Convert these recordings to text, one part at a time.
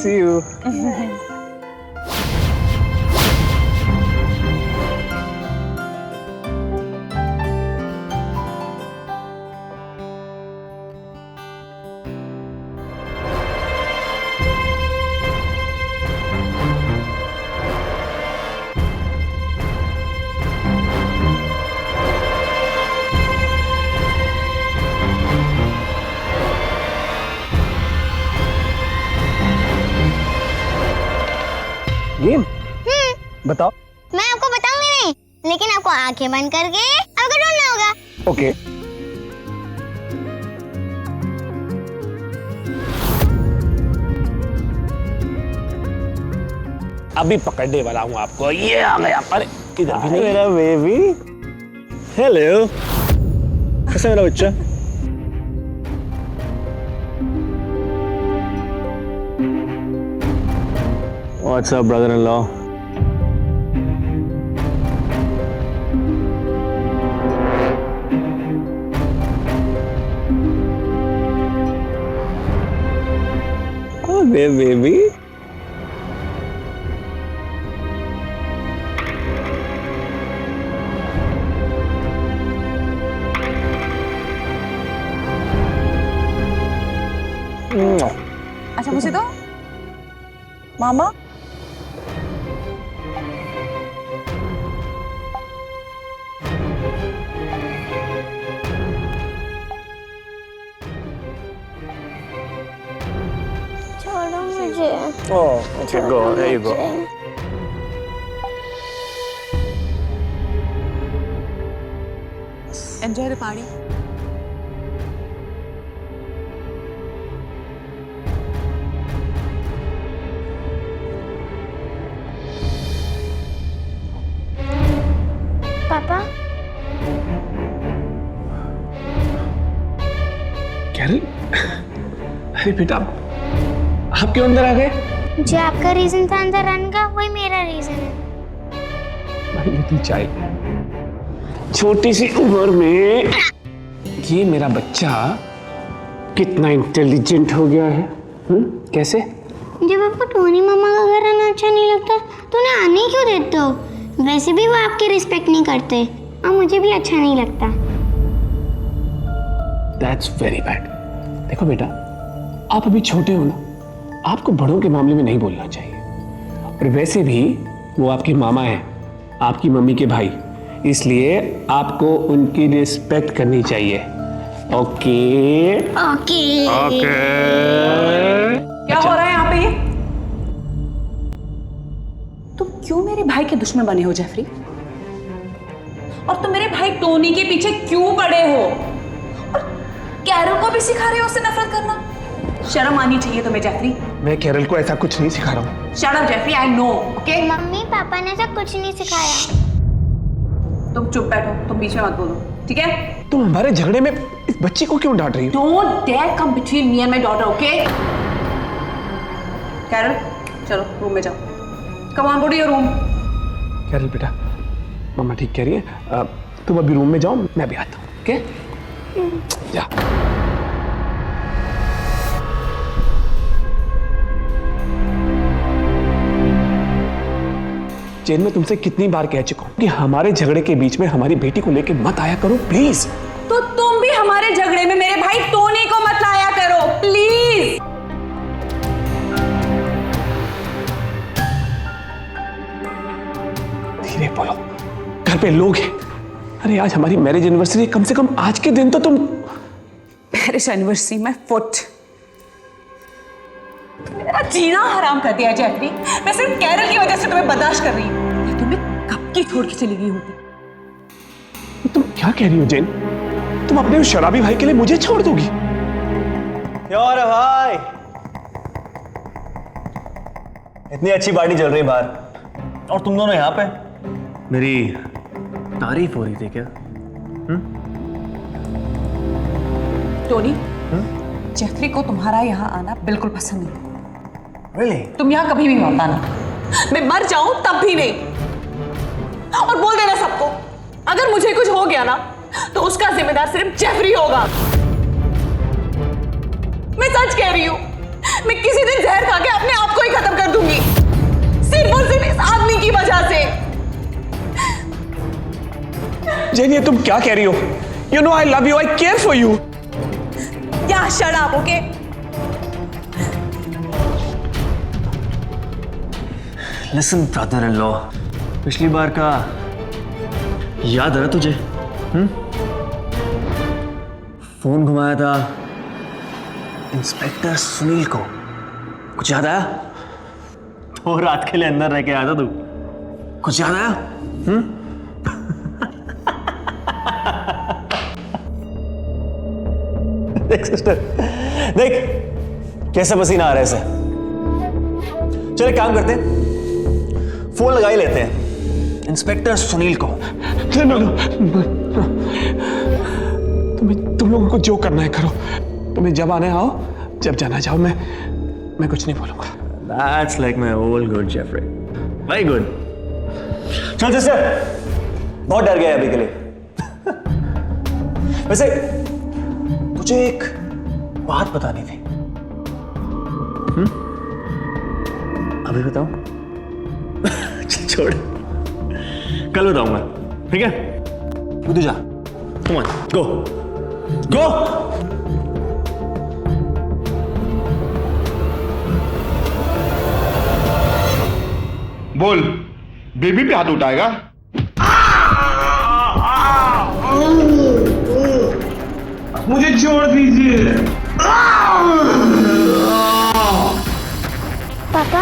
See you. Game बताओ। मैं आपको बताऊंगी नहीं, लेकिन आपको आंखें बंद करके आपको ढूंढना होगा। ओके। अभी पकड़ने वाला हूँ आपको। ये आ गया। अरे इधर भी नहीं। मेरा बेबी। हेलो। कैसा मेरा बच्चा? What's up, brother-in-law? Oh, baby. अच्छा मुझे तो मामा छोड़ो मुझे। Oh, okay, go. There you go. Enjoy the party. पापा कैरल, अरे बेटा आप क्यों अंदर आ गए? जो आपका रीजन था अंदर आने का, वही मेरा रीजन है। भाई लिटिल चाइल्ड, छोटी सी उम्र में ये मेरा बच्चा कितना इंटेलिजेंट हो गया है। कैसे? जब आपको टोनी मामा का घर आना अच्छा नहीं लगता तो उन्हें आने ही क्यों देते हो? वैसे भी वो आपकी रिस्पेक्ट नहीं करते और मुझे भी अच्छा नहीं लगता। That's very bad. देखो बेटा, आप अभी छोटे हो ना, आपको बड़ों के मामले में नहीं बोलना चाहिए। और वैसे भी वो आपके मामा हैं, आपकी मम्मी के भाई, इसलिए आपको उनकी रिस्पेक्ट करनी चाहिए। Okay okay okay. क्या हो रहा है यहाँ पे ये? तुम क्यों मेरे भाई के दुश्मन बने हो जेफरी? और तुम मेरे भाई टोनी के पीछे क्यों पड़े हो? और कैरल को भी सिखा रहे हो उससे नफरत करना? शर्म आनी चाहिए तुम्हें जेफरी। मैं कैरल को ऐसा कुछ नहीं सिखा रहा हूँ। Shut up Jeffrey, I know. Okay mummy papa ने ऐसा कुछ नहीं सिखाया। तुम चुप बैठो, तुम बीच में मत बोलो, ठीक है? तुम हमारे झगड़े में इस बच्ची को क्यों डांट रही हो? Don't dare come between me and my daughter, okay? Carol, चलो रूम में जाओ। Come on, go to your room. Carol बेटा, मम्मा ठीक कह रही है, तुम अभी रूम में जाओ, मैं भी आता हूँ। ओके? जा। चेन, मैं तुमसे कितनी बार कह चुका हूँ कि हमारे झगड़े के बीच में हमारी बेटी को लेके मत आया करो, प्लीज। तो तुम भी हमारे झगड़े में मेरे भाई टोनी को मत लाया करो, प्लीज। धीरे बोलो, घर पे लोग हैं। अरे आज हमारी मैरिज एनिवर्सरी, कम से कम आज के दिन तो तुम। Marriage anniversary my foot. मेरा जीना हराम कर दिया जेफरी। मैं सिर्फ कैरल की वजह से तुम्हें बर्दाश्त कर रही हूँ। मैं तुम्हें कब की छोड़ के चली गई होती। तुम क्या कह रही हो जेन? तुम अपने उस शराबी भाई के लिए मुझे छोड़ दोगी? और भाई, इतनी अच्छी पार्टी चल रही है बाहर और तुम दोनों यहाँ पे मेरी तारीफ हो रही थी क्या? टोनी, जेफरी को तुम्हारा यहाँ आना बिल्कुल पसंद नहीं। Really? तुम यहाँ कभी भी मत आना। मैं मर जाऊं तब भी नहीं। और बोल देना सबको, अगर मुझे कुछ हो गया ना तो उसका जिम्मेदार सिर्फ जेफरी होगा। मैं सच कह रही हूं। मैं किसी दिन जहर खा के अपने आप को जेन, ये तुम क्या कह रही हो? You know I love you, I care for you. Yeah, shut up, okay? Listen brother in law, पिछली बार का याद है ना तुझे? फोन घुमाया था इंस्पेक्टर सुनील को, कुछ याद आया? 2 रात के लिए अंदर रह के आया था तू, कुछ याद आया? देख सिस्टर, देख कैसा पसीना आ रहा है इसे। चल एक काम करते हैं, फोन लगा ही लेते हैं इंस्पेक्टर सुनील को। नो नो, तुम लोगों को जो करना है करो, तुम्हें जब आने आओ, जब जाना जाओ, मैं कुछ नहीं बोलूंगा। That's like my old good Jeffrey. Very good. चल सिस्टर, बहुत डर गया अभी के लिए। वैसे तुझे एक बात बतानी थी। अभी बताऊं? छोड़, कल बताऊंगा, ठीक है? तू जा, come on, go, go. बोल, बेबी पे हाथ उठाएगा? मुझे छोड़ दीजिए। पापा,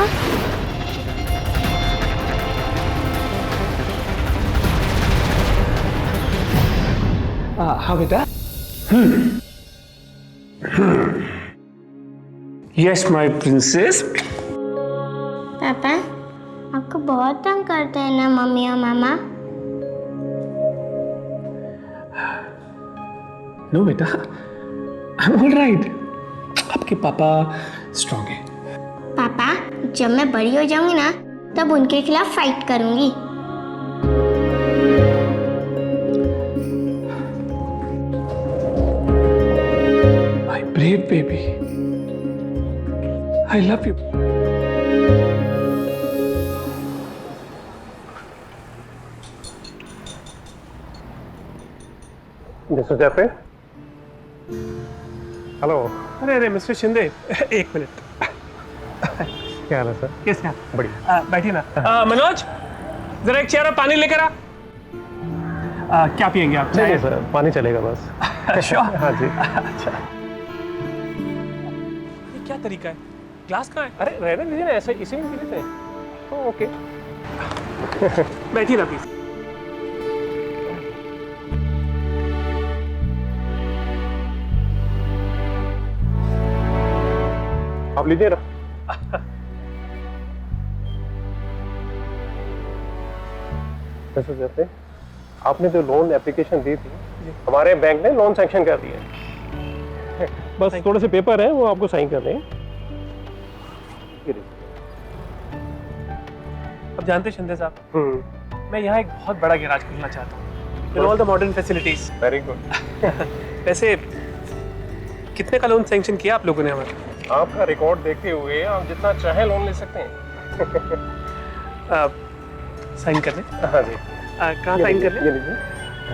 हाँ बेटा। Yes my princess. पापा आपको बहुत तंग करते हैं ना मम्मी और मामा? नो बेटा, आई एम ऑलराइट। आपके पापा स्ट्रांग है। पापा जब मैं बड़ी हो जाऊंगी ना, तब उनके खिलाफ फाइट करूंगी। My brave baby, I love you. Mister Jeffrey, hello. अरे मिस्टर शिंदे, एक मिनट। क्या हाल है सर? कैसे हैं? बढ़िया। बैठिए ना। मनोज, जरा एक चेयर और पानी लेकर आ। क्या पियेंगे आप? नहीं सर, पानी चलेगा बस। श्योर? हाँ जी। अच्छा, ये क्या तरीका है? ग्लास कहाँ है? अरे रहने दीजिए ना, ऐसे इसी में पी लेते हैं। तो ओके। बैठिए ना प्लीज। आप लीजिए ना। मिस्टर जेफरी, आपने जो लोन एप्लीकेशन दी थी, हमारे बैंक ने लोन सैंक्शन कर दिया। बस थोड़े से पेपर हैं, वो आपको साइन करने हैं। अब जानते हैं शिंदे साहब, मैं यहाँ एक बहुत बड़ा गैराज खोलना चाहता हूँ, with all the modern facilities. Very good. वैसे कितने का लोन सैंक्शन किया आप लोगों ने हमारा? आपका रिकॉर्ड देखते हुए आप जितना चाहे लोन ले सकते हैं। साइन कर लें? हाँ जी। कहाँ साइन कर लें? ये लीजिए,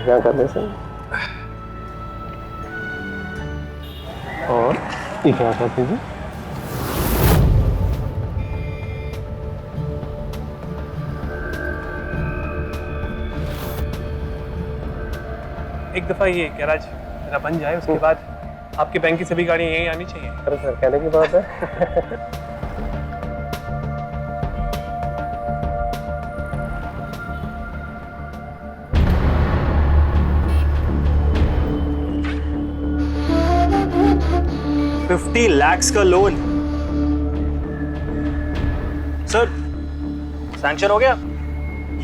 यहाँ कर दें सर। और ये क्या कर दीजिए। एक दफ़ा ये गैराज मेरा बन जाए, उसके बाद आपके बैंक की सभी गाड़ियाँ यहीं आनी चाहिए। अरे सर, कहने की बात है। $50 लाख का लोन सर सैंक्शन हो गया।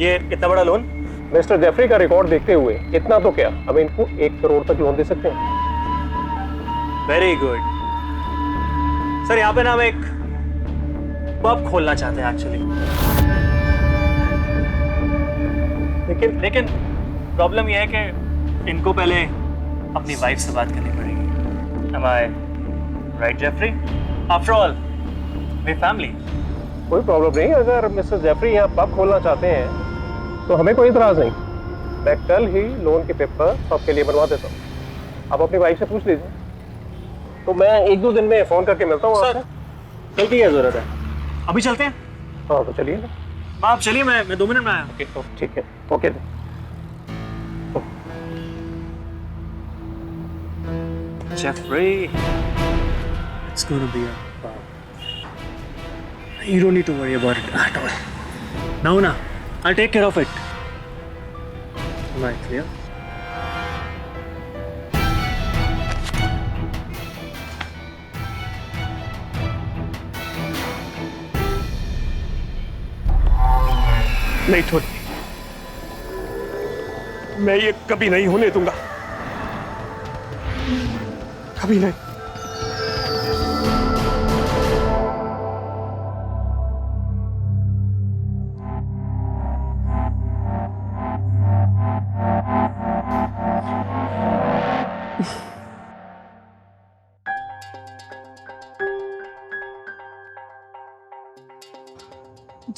ये इतना बड़ा लोन। मिस्टर जेफरी का रिकॉर्ड देखते हुए इतना तो क्या, हम इनको 1 करोड़ तक लोन दे सकते हैं। Very good sir. यहाँ पे ना हम एक पब खोलना चाहते हैं एक्चुअली, लेकिन प्रॉब्लम यह है कि इनको पहले अपनी वाइफ से बात करनी पड़ेगी। Am I right, Jeffrey? After all, we family. कोई प्रॉब्लम नहीं, अगर मिस्टर जेफरी यहाँ पब खोलना चाहते हैं तो हमें कोई इतराज नहीं। मैं कल ही लोन के पेपर आपके लिए बनवा देता हूँ। आप अपनी वाइफ से पूछ लीजिए। तो मैं 1-2 दिन में फोन करके मिलता हूँ आपसे। कल की क्या जरूरत है, अभी चलते हैं। हाँ तो चलिए ना। आप चलिए, मैं 2 मिनट में आया। ठीक है, okay. Jeffrey, it's going to be a problem. You don't need to worry about it at all. Now, I'll take care of it. Am I clear? नहीं छोटी, मैं ये कभी नहीं होने दूंगा, कभी नहीं।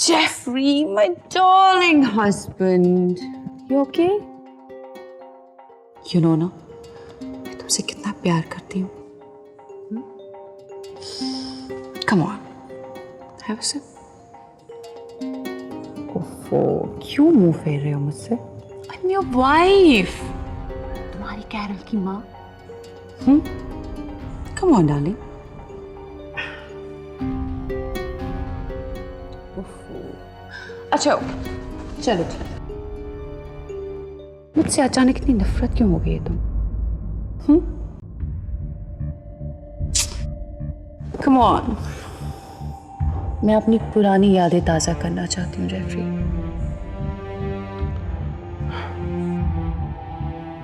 Jeffrey, my darling husband. You okay? You know ना, मैं तुमसे कितना प्यार करती हूँ. Come on, have a sip. ओफो, क्यों मुंह फेर रहे हो मुझसे? I'm your wife. तुम्हारी कैरल की माँ. Come on, darling. अच्छा चलो चलो, मुझसे अचानक इतनी नफरत क्यों हो गई है तुम? कम ऑन, मैं अपनी पुरानी यादें ताजा करना चाहती हूँ Jeffrey.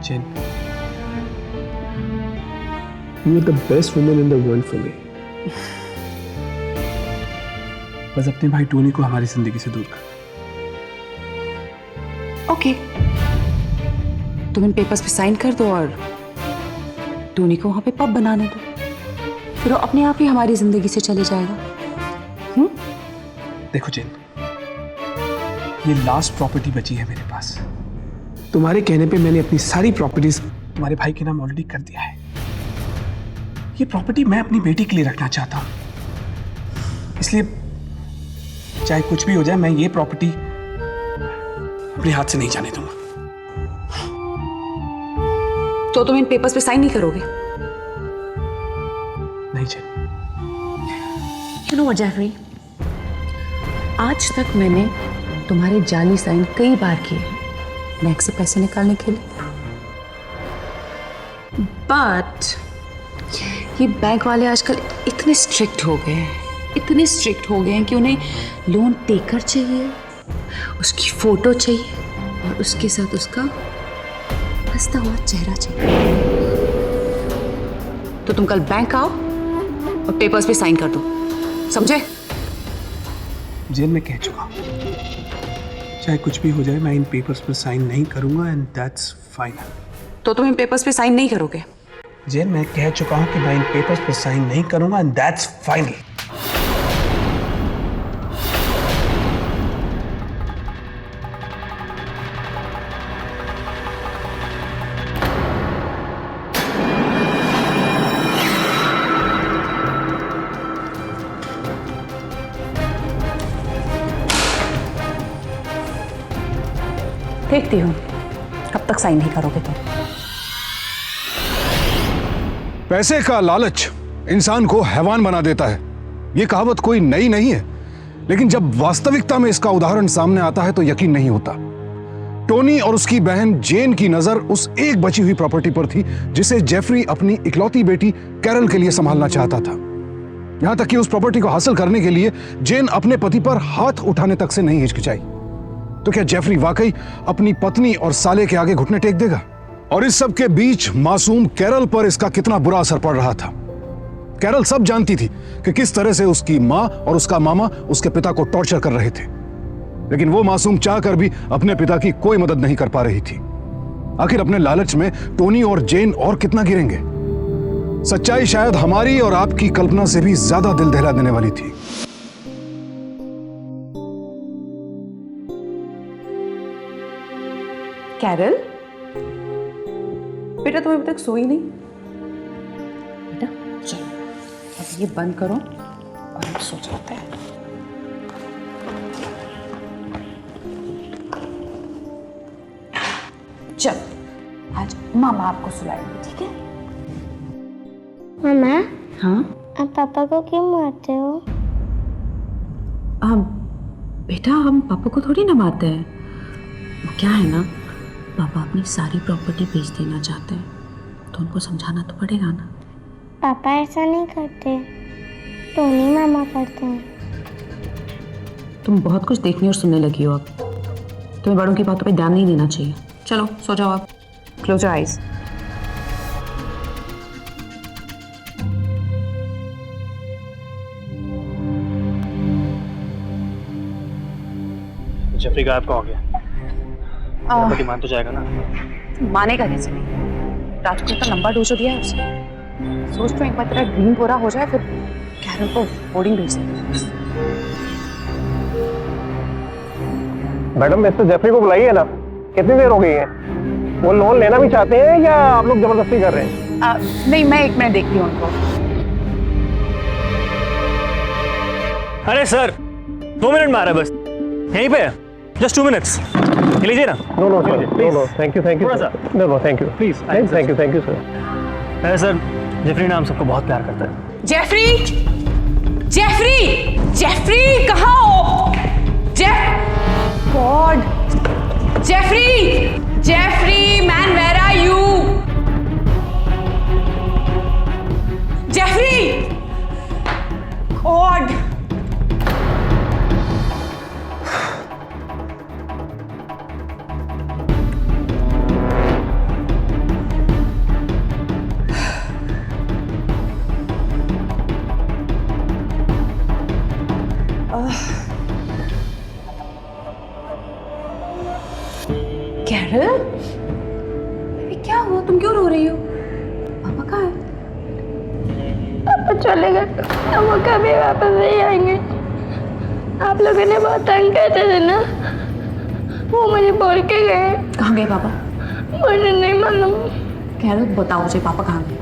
Jen, you are the best woman in the world for me. बस अपने भाई टोनी को हमारी जिंदगी से दूर कर. ओके, तुम इन पेपर्स पे साइन कर दो और टोनी को वहां पे पब बनाने दो, फिर वो अपने आप ही हमारी जिंदगी से चले जाएगा. देखो जेन, ये लास्ट प्रॉपर्टी बची है मेरे पास. तुम्हारे कहने पे मैंने अपनी सारी प्रॉपर्टीज तुम्हारे भाई के नाम ऑलरेडी कर दिया है. ये प्रॉपर्टी मैं अपनी बेटी के लिए रखना चाहता हूं, इसलिए चाहे कुछ भी हो जाए मैं ये प्रॉपर्टी अपने हाथ से नहीं जाने दूंगा. तो तुम इन पेपर्स पे साइन नहीं करोगे? नहीं जेन. यू नो व्हाट जेफरी, आज तक मैंने तुम्हारे जाली साइन कई बार किए हैं बैंक से पैसे निकालने के लिए, बट ये बैंक वाले आजकल इतने स्ट्रिक्ट हो गए हैं, इतने स्ट्रिक्ट हो गए हैं कि उन्हें लोन टेकर चाहिए, उसकी फोटो चाहिए और उसके साथ उसका हंसता हुआ चेहरा चाहिए. तो तुम कल बैंक आओ और पेपर्स पे साइन कर दो, समझे? जेन, मैं कह चुका हूं, चाहे कुछ भी हो जाए मैं इन पेपर्स पर साइन नहीं करूंगा एंड दैट्स फाइनल. तो तुम इन पेपर्स पे साइन नहीं करोगे? जेन, मैं कह चुका हूं कि मैं इन पेपर्स पर साइन नहीं करूंगा एंड दैट्स फाइनल. देखती हूँ कब तक साइन नहीं करोगे तुम. पैसे का लालच इंसान को हैवान बना देता है. यह कहावत कोई नई नहीं है, लेकिन जब वास्तविकता में इसका उदाहरण सामने आता है तो यकीन नहीं होता. टोनी और उसकी बहन जेन की नजर उस एक बची हुई प्रॉपर्टी पर थी जिसे जेफरी अपनी इकलौती बेटी कैरल के लिए संभालना चाहता था. यहां तक कि उस प्रॉपर्टी को हासिल करने के लिए जेन अपने पति पर हाथ उठाने तक से नहीं हिचकिचाई. तो क्या जेफरी वाकई अपनी पत्नी और साले के आगे घुटने टेक देगा? और इस सब के बीच मासूम कैरल पर इसका कितना बुरा असर पड़ रहा था. कैरल सब जानती थी कि किस तरह से उसकी मां और उसका मामा उसके पिता को टॉर्चर कर रहे थे, लेकिन वो मासूम चाहकर भी अपने पिता की कोई मदद नहीं कर पा रही थी. आखिर अपने लालच में टोनी और जेन और कितना गिरेंगे? सच्चाई शायद हमारी और आपकी कल्पना से भी ज्यादा दिल दहला देने वाली थी. कैरल, बेटा तुम अभी तक सोई नहीं? बेटा चलो अब ये बंद करो और हम सो जाते हैं। चलो आज मामा आपको सुलाएंगे, ठीक है? मामा, हाँ आप पापा को क्यों मारते हो? बेटा हम पापा को थोड़ी ना मारते हैं। वो क्या है ना, पापा अपनी सारी प्रॉपर्टी बेच देना चाहते हैं, तो उनको समझाना तो पड़ेगा ना। पापा ऐसा नहीं करते, टोनी मामा करते हैं। तुम बहुत कुछ देखने और सुनने लगी हो अब। तुम्हें बड़ों की बातों पे ध्यान नहीं देना चाहिए। चलो सो जाओ आप। Close your eyes. जेफरी गायब कहाँ हो गया? प्रॉपर्टी मान तो जाएगा ना? मानेगा कैसे नहीं? रात को इतना लंबा डोजो दिया है उसे। सोच तो एक बार तेरा ड्रीम पूरा हो जाए, फिर कैरल को बोर्डिंग भेज देंगे। मैडम मिस्टर जेफरी को बुलाइए ना, कितनी देर हो गई है? वो लोन लेना भी चाहते हैं या आप लोग जबरदस्ती कर रहे हैं? नहीं, मैं 1 मिनट देखती हूँ उनको। अरे सर 2 मिनट मारा बस, यहीं पे है, जस्ट 2 मिनट्स, लीजिए ना। नो थैंक यू थोड़ा सा। No thank you Please, thank you sir. अरे सर जेफरी नाम सबको बहुत प्यार करता है। जेफरी, जेफरी, जेफरी कहाँ हो? God, Jeffrey, Jeffrey man where are you? Jeffrey, God. Carol, ये क्या हुआ? तुम क्यों रो रही हो? पापा कहाँ है? पापा चले गए, अब वो कभी वापस नहीं आएंगे। आप लोगों ने बहुत तंग करते थे ना, वो मुझे बोल के गए। कहाँ गए पापा? मुझे नहीं मालूम। कैरल बताओ मुझे, पापा कहाँ गए?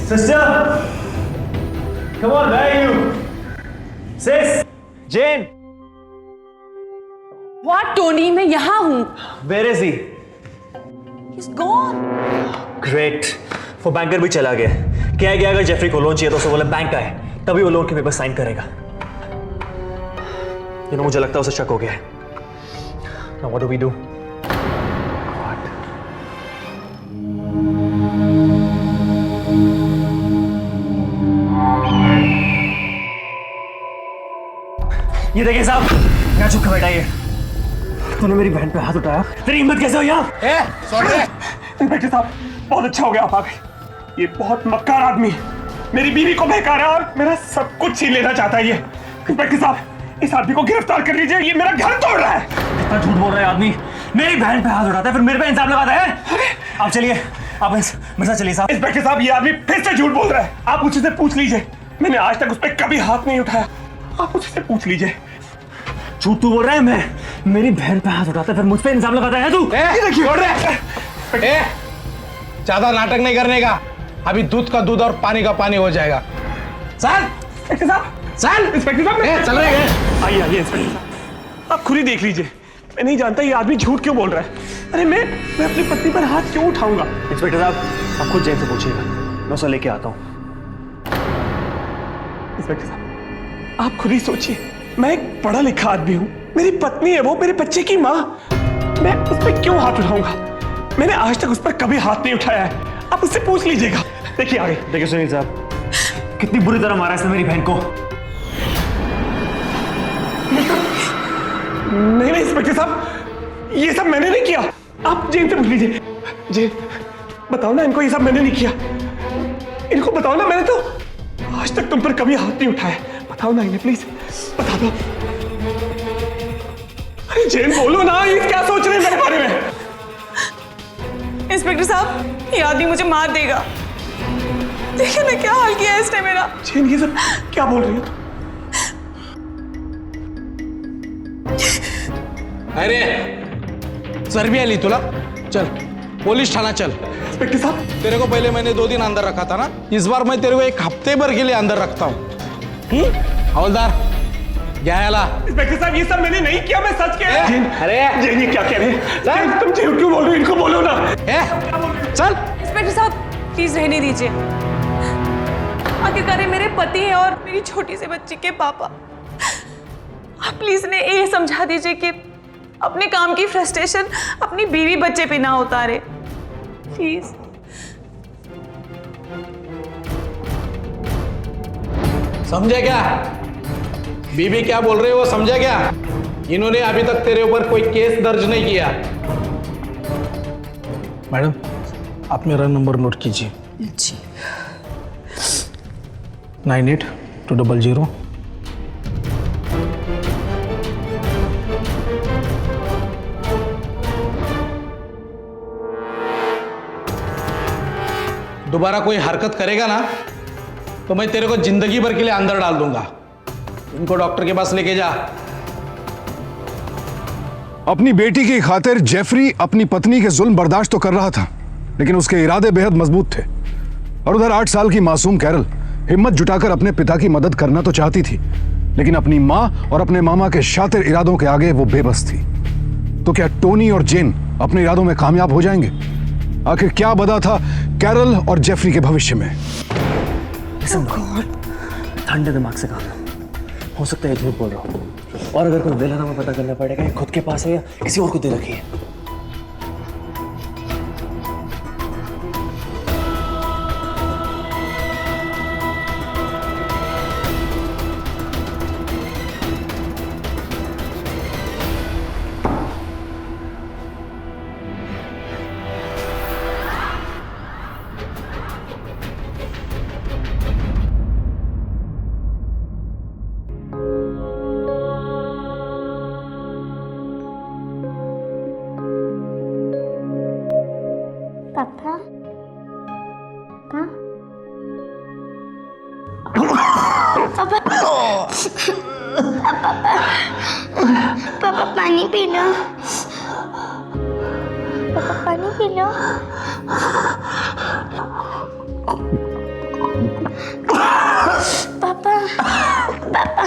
Sister, come on, where are you? Sis, Jane, What, Tony? मैं यहाँ हूँ। where is he? He's gone. Great, वो बैंकर भी चला गया। क्या है कि अगर जेफरी को लोन चाहिए तो उसे बोला बैंक आए, तभी वो लोन के पेपर साइन करेगा। मुझे लगता है उसे शक हो गया है। Now what do we do? ये देखिए साहब, यहाँ चुप के बैठा है। तूने मेरी बहन पे हाथ उठाया, तेरी हिम्मत कैसे हो यहाँ? इंस्पेक्टर साहब, बहुत अच्छा हो गया आप आ गए। ये बहुत मक्कार आदमी मेरी बीवी को बहका रहा है और मेरा सब कुछ छीन लेना चाहता है। ये इंस्पेक्टर साहब, इस आदमी को गिरफ्तार कर लीजिए, ये मेरा घर तोड़ रहा है। कितना झूठ बोल रहा है आदमी, मेरी बहन पे हाथ उठाता है फिर मेरे पे इंसाफ लगाता है। आप चलिए, आप मेरे साथ चलिए साहब। इंस्पेक्टर साहब, ये आदमी फिर से झूठ बोल रहा है, आप मुझसे से पूछ लीजिए। मैंने आज तक उस पर कभी हाथ नहीं उठाया, आप मुझसे पूछ लीजिए। झूठ तू बोल रहा है? मैं मेरी बहन पे हाथ उठाता है फिर मुझ पे इल्जाम लगाता है तू? ज्यादा नाटक नहीं करने का, अभी दूध का दूध और पानी का पानी हो जाएगा। सर, इंस्पेक्टर साहब, चल रहे हैं। आइए इंस्पेक्टर साहब, आप खुद ही देख लीजिए। मैं नहीं जानता ये आदमी झूठ क्यों बोल रहा है। अरे मैं अपनी पत्नी पर हाथ क्यों उठाऊंगा? इंस्पेक्टर साहब, आप खुद जेल से पूछिएगा, मैं उसे लेके आता हूँ। इंस्पेक्टर साहब, आप खुद ही सोचिए, मैं एक पढ़ा लिखा आदमी हूँ, मेरी पत्नी है वो, मेरे बच्चे की माँ, मैं उस पर क्यों हाथ उठाऊंगा? मैंने आज तक उस पर कभी हाथ नहीं उठाया है, आप उससे पूछ लीजिएगा। देखिए आगे। देखिए सुनील साहब, कितनी बुरी तरह मारा इसने मेरी बहन को। नहीं इंस्पेक्टर साहब, ये सब मैंने नहीं किया, आप जेन से पूछ लीजिए। जेन, बताओ ना इनको, ये सब मैंने नहीं किया। इनको बताओ ना, मैंने तो आज तक तुम पर कभी हाथ नहीं उठाया। बताओ ना इन्हें, प्लीज बता दो। अरे जेन बोलो ना, ये क्या सोच रहे हैं मेरे बारे में? इंस्पेक्टर साहब, ये आदमी मुझे मार देगा। देखिए ना क्या हाल किया है इसने मेरा। जेन, ये सब क्या बोल रही है? अरे चरबी आली तुला? चल पुलिस थाना चल। इंस्पेक्टर साहब, तेरे को पहले मैंने 2 दिन अंदर रखा था ना, इस बार मैं तेरे को 1 हफ्ते भर के लिए अंदर रखता हूँ। हवलदार गयाला। इंस्पेक्टर साहब, ये सब मैंने नहीं किया, मैं सच कह रहा हूँ। अरे जैन, ये क्या कह रहे हैं? जैन, तुम झूठ क्यों बोल रहे हो? इनको बोलो ना। चल। इंस्पेक्टर साहब प्लीज रहने दीजिए। आखिरकार मेरे पति हैं और मेरी छोटी सी बच्ची के पापा। आप प्लीज ने ये समझा दीजिए कि अपने काम की फ्रस्ट्रेशन अपनी बीवी बच्चे पे ना उतारे प्लीज। समझे क्या? बीबी क्या बोल रहे हो समझे क्या? इन्होंने अभी तक तेरे ऊपर कोई केस दर्ज नहीं किया। मैडम आप मेरा नंबर नोट कीजिए। जी 98-200। दोबारा कोई हरकत करेगा ना तो मैं तेरे को जिंदगी भर के लिए अंदर डाल दूंगा। इनको डॉक्टर के पास लेके जा। अपनी बेटी की खातिर जेफरी अपनी पत्नी के जुल्म बर्दाश्त तो कर रहा था, लेकिन उसके इरादे बेहद मजबूत थे। और उधर 8 साल की मासूम कैरल हिम्मत जुटाकर अपने पिता की मदद करना तो चाहती थी, लेकिन अपनी मां और अपने मामा के शातिर इरादों के आगे वो बेबस थी। तो क्या टोनी और जेन अपने इरादों में कामयाब हो जाएंगे? आखिर क्या बदा था कैरल और जेफरी के भविष्य में? ठंडे दिमाग से काम लो। हो सकता है झूठ बोल रहा हूँ, और अगर कोई वेलानामा पता करना पड़ेगा ये खुद के पास है या किसी और को दे रखी है। पापा, पापा पानी पी लो। पापा पानी पी लो। पापा, पापा।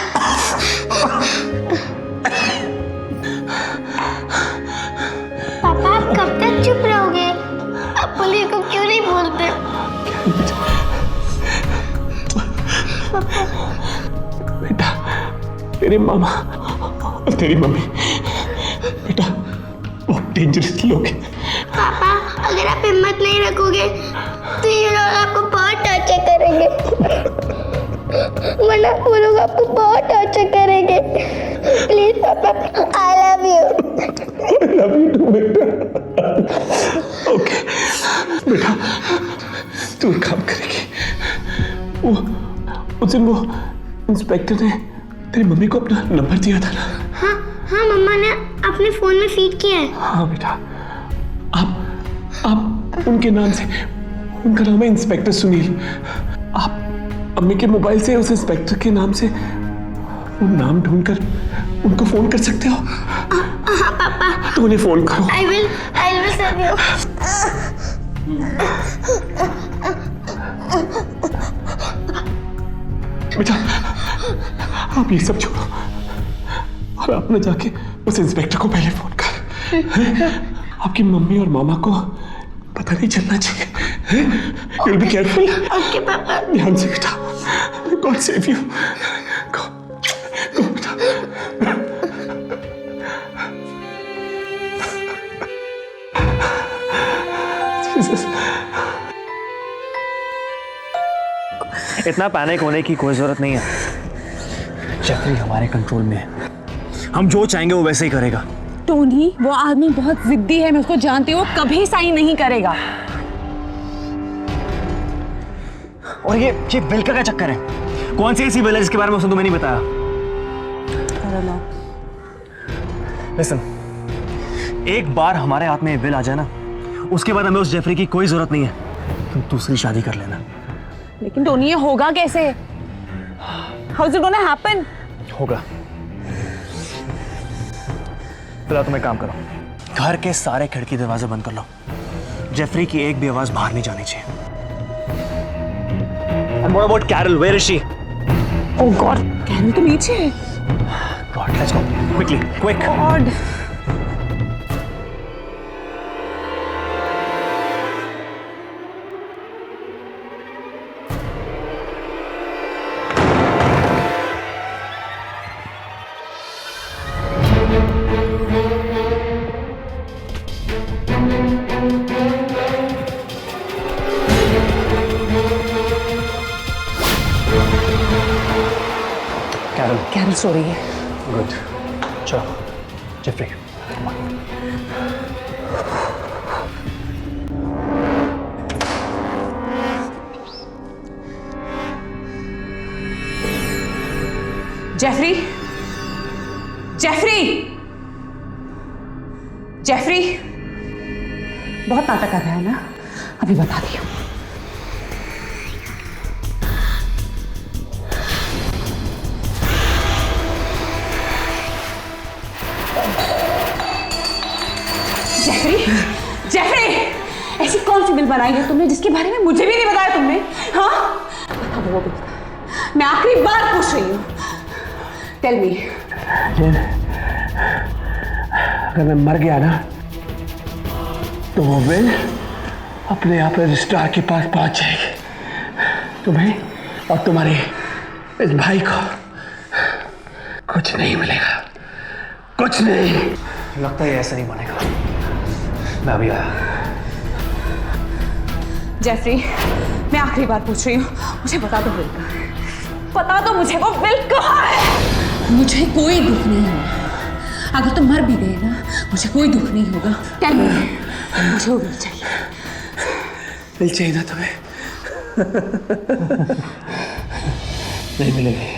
पापा आप कब तक चुप रहोगे? आप पुलिस को क्यों नहीं बोलते? बेटा, तेरे मामा और तेरी मम्मी बेटा बहुत डेंजरस लोग हैं। पापा अगर आप हिम्मत नहीं रखोगे तो ये लोग आपको बहुत टॉर्चर करेंगे। वरना वो लोग आपको बहुत टॉर्चर करेंगे। प्लीज पापा, आई love you. I love you too, बेटा। ओके बेटा, तू एक काम करेगी। उस दिन वो इंस्पेक्टर ने तेरी मम्मी को अपना नंबर दिया था ना? हाँ हाँ, मम्मा ने अपने फोन में फीड किया है। हाँ बेटा, आप उनके नाम से, उनका नाम है इंस्पेक्टर सुनील। आप अम्मी के मोबाइल से उस इंस्पेक्टर के नाम से वो नाम ढूंढकर उनको फोन कर सकते हो। हाँ पापा, तो उन्हें फोन करो। I will serve you। बेटा आप ये सब छोड़ो और आप ना जाके उस इंस्पेक्टर को पहले फोन कर। आपकी मम्मी और मामा को पता नहीं चलना चाहिए। You'll be careful। ओके पापा। ध्यान से बेटा। God save you। Go बेटा। Jesus। इतना पैनिक होने की कोई जरूरत नहीं है। जेफरी हमारे कंट्रोल में है, हम जो चाहेंगे वो वैसे ही करेगा। टोनी वो आदमी बहुत जिद्दी है, मैं उसको जानती हूँ, कभी साइन नहीं करेगा। और ये बिल का क्या चक्कर है? कौन सी ऐसी बिल है जिसके बारे में उसने तुम्हें नहीं बताया? लिसन, एक बार हमारे हाथ में बिल आ जाए ना, उसके बाद हमें उस जेफरी की कोई जरूरत नहीं है। तुम दूसरी शादी कर लेना। लेकिन टोनी ये होगा कैसे? How is it gonna happen? होगा। फिलहाल तुम एक काम करो, घर के सारे खिड़की दरवाजे बंद कर लो। जेफरी की एक भी आवाज बाहर नहीं जानी चाहिए। And what about Carol? Where is she? Oh God, Carol तो नीचे है। God, let's go quickly, quick. God. Carol, Carol सो रही है। good. चलो, जेफरी। जेफरी, जेफरी, जेफरी, बहुत नाटक कर रहा है ना? अभी बता दी। जेफरी, जेफरी, ऐसी कौन सी बिल बनाई है तुमने जिसके बारे में मुझे भी नहीं बताया तुमने? हाँ, बता दो वो बिल। मैं आखिरी बार पूछ रही हूँ। Tell me. जेन, अगर मैं मर गया ना तो वो बिल अपने आप रजिस्ट्रार के पास पहुंच जाएगी। तुम्हें और तुम्हारे इस भाई को कुछ नहीं मिलेगा, कुछ नहीं। लगता है ऐसा नहीं बनेगा। मैं अभी आया। जेफरी, मैं आखिरी बार पूछ रही हूँ, मुझे बता दो बिल कहाँ है? बता दो मुझे वो बिल कहाँ है? मुझे कोई दुख नहीं होगा। अगर तुम मर भी गए ना, मुझे कोई दुख नहीं होगा। टेल मी, मुझे वो बिल चाहिए। बिल चाहिए ना तुम्हें? नहीं मिलेगी,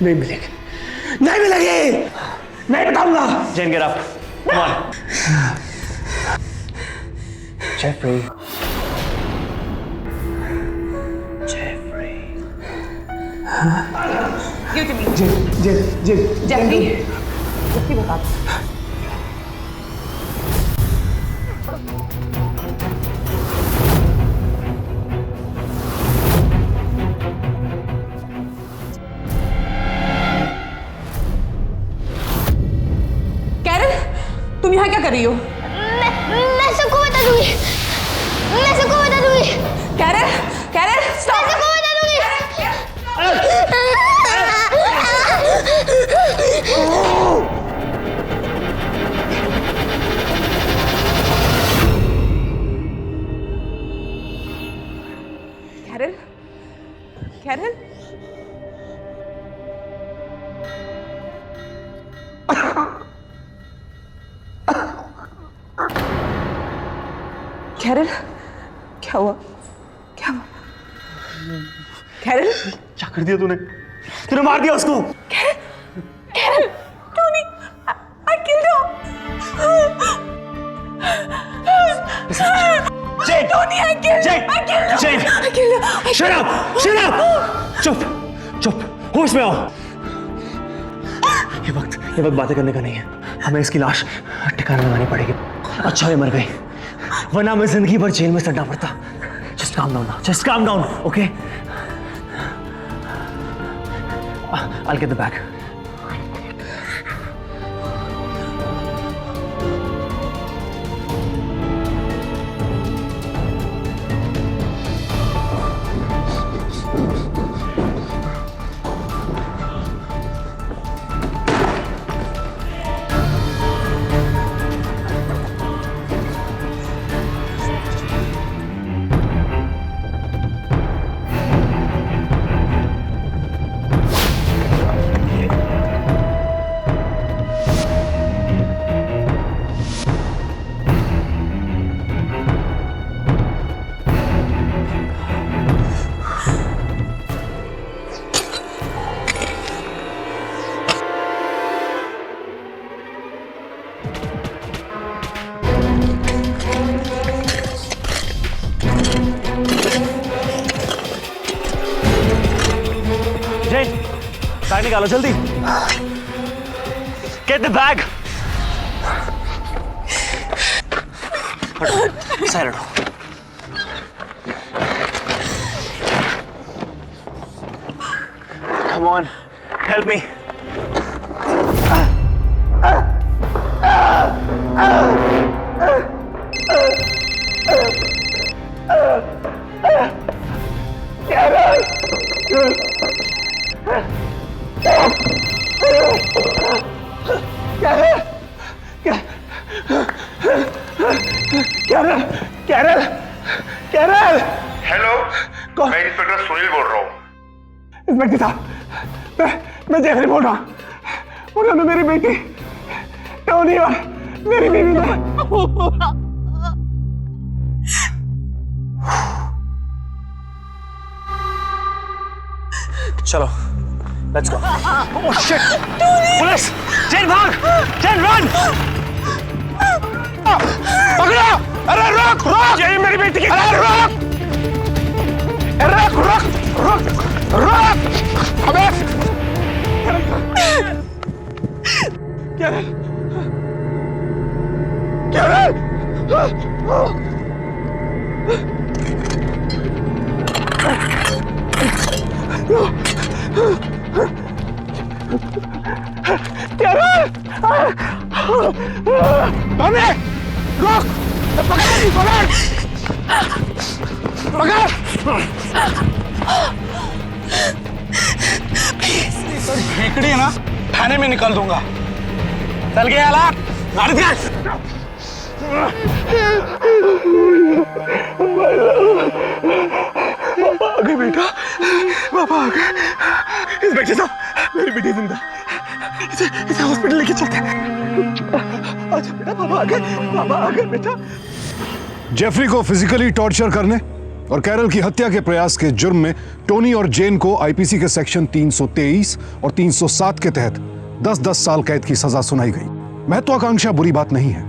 नहीं मिलेगी, नहीं मिलेगी, नहीं बताऊंगा। जेन, get up. Come on. Jeffrey. Jeffrey. Give it to me. Jane, Jeffrey, Jeffrey बता दो। कैरल, तुम यहाँ क्या कर रही हो? मैं सबको बता दूंगी, मैं सबको बता दूंगी, कैरल, कैरल, मैं स्टॉप। सबको बता दूंगी। कैरल, कैरल, कैरल, क्या हुआ? क्या हुआ? कैरल, क्या कर दिया तूने? तूने मार दिया उसको। Carol, Tony, I killed him. Jane, Tony, I killed Jane, him. I killed him. Jane, I killed him. shut up, shut up. चुप, चुप, होश में आओ। ये वक्त बातें करने का नहीं है। हमें इसकी लाश ठिकाने लगानी पड़ेगी। अच्छा ये मर गई, वरना हमें जिंदगी भर जेल में सड़ना पड़ता। Just calm down now. Just calm down, okay? I'll get the bag. Bag निकालो जल्दी। Get the bag. साइड हटो। Come on, help me. Carol Carol Carol hello, कौन? मैं इंस्पेक्टर सुनील बोल रहा हूँ। इंस्पेक्टर साहब, मैं जेफरी बोल रहा हूँ। उन्होंने मेरी बेटी टोनी और मेरी बीवी ने चलो, let's go. Oh shit! Police! Jane भाग! Jane run! पकड़ो! अरे रोक! रोक! यही मेरी बेटी की अरे रोक! अरे रोक! रोक! रोक! अबे! Carol Carol Carol Tony! रोक! पकड़! पकड़! पकड़! खेकड़ी है ना, थाने में निकल दूंगा। चल गया लाख, गाड़ी दे। पापा आ गए बेटा, पापा आ गए। इंस्पेक्टर साहब, मेरी बेटी जिंदा, इसे हॉस्पिटल लेके चलते हैं। अच्छा बेटा, पापा आ गए बेटा। जेफरी को फिजिकली टॉर्चर करने और कैरल की हत्या के प्रयास के जुर्म में टोनी और जेन को आईपीसी के सेक्शन 323 और 307 के तहत 10-10 साल कैद की सजा सुनाई गई। महत्वाकांक्षा बुरी बात नहीं है,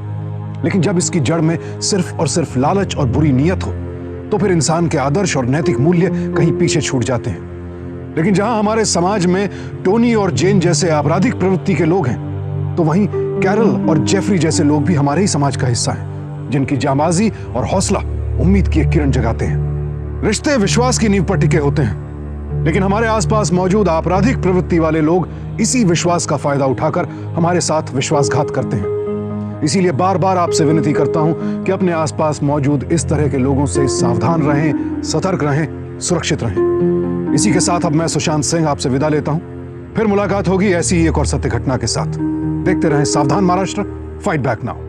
लेकिन जब इसकी जड़ में सिर्फ और सिर्फ लालच और बुरी नीयत हो तो फिर इंसान के आदर्श और नैतिक मूल्य कहीं पीछे छूट जाते हैं। लेकिन जहां हमारे समाज में टोनी और जेन जैसे आपराधिक प्रवृत्ति के लोग हैं, तो वहीं कैरल और जेफरी जैसे लोग भी हमारे ही समाज का हिस्सा हैं, जिनकी जांबाजी और हौसला उम्मीद की एक किरण जगाते हैं। रिश्ते विश्वास की नींव पर टिके होते हैं, लेकिन हमारे आसपास मौजूद आपराधिक प्रवृत्ति वाले लोग इसी विश्वास का फायदा उठाकर हमारे साथ विश्वासघात करते हैं। इसीलिए बार बार आपसे विनती करता हूं कि अपने आसपास मौजूद इस तरह के लोगों से सावधान रहें, सतर्क रहें, सुरक्षित रहें। इसी के साथ अब मैं सुशांत सिंह आपसे विदा लेता हूं। फिर मुलाकात होगी ऐसी ही एक और सत्य घटना के साथ। देखते रहें सावधान महाराष्ट्र, फाइट बैक नाउ।